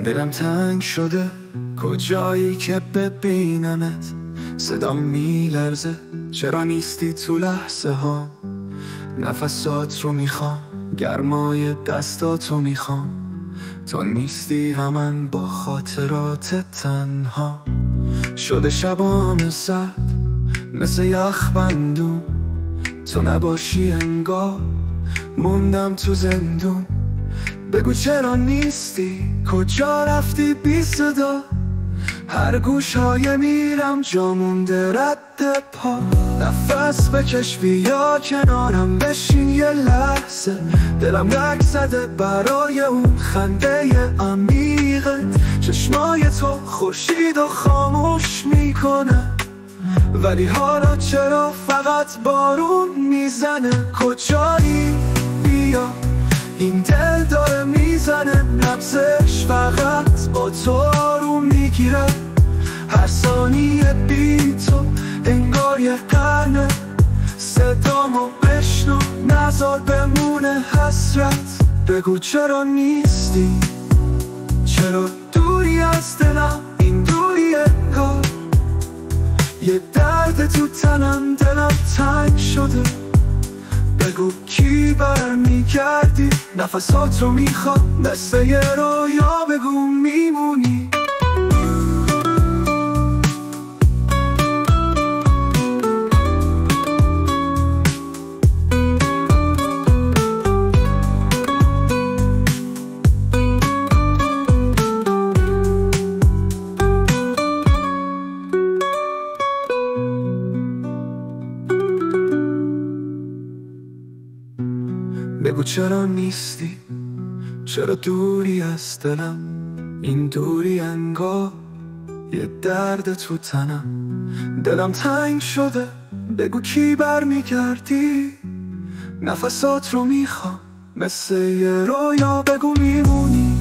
دلم تنگ شده کجایی که ببینمت، صدام میلرزه چرا نیستی تو لحظه ها. نفسات رو میخوام، گرمای دستاتو میخوام، تو نیستی و من با خاطرات تنها. شده شبام سرد مثل یخ بندون، تو نباشی انگار موندم تو زندون. بگو چرا نیستی، کجا رفتی بی صدا، هر گوشهای میرم جا مونده رد پا. نفس بکش بیا کنارم بشین یه لحظه، دلم رگ زده برای اون خنده عمیقت. چشمای تو خورشید و خاموش میکنه، ولی حالا چرا فقط بارون میزنه. کجایی بیا، این دل داره میزنه، نبضش فقط با تو آروم میگیره. هر ثانیه بی تو انگار یه قرنه، صدامو بشنو نذار بمونه حسرت. بگو چرا نیستی، چرا دوری از دلم، این دوری انگار یه درد تو تنم، دلم تنگ شده. بگو کی برمیگردی، نفسات رو میخواد مثل یه رویا، بگو میمونی. بگو چرا نیستی، چرا دوری از دلم، این دوری انگار یه درد تو تنم، دلم تنگ شده. بگو کی برمیگردی، نفسات رو میخوام مثل یه رویا، بگو میمونی.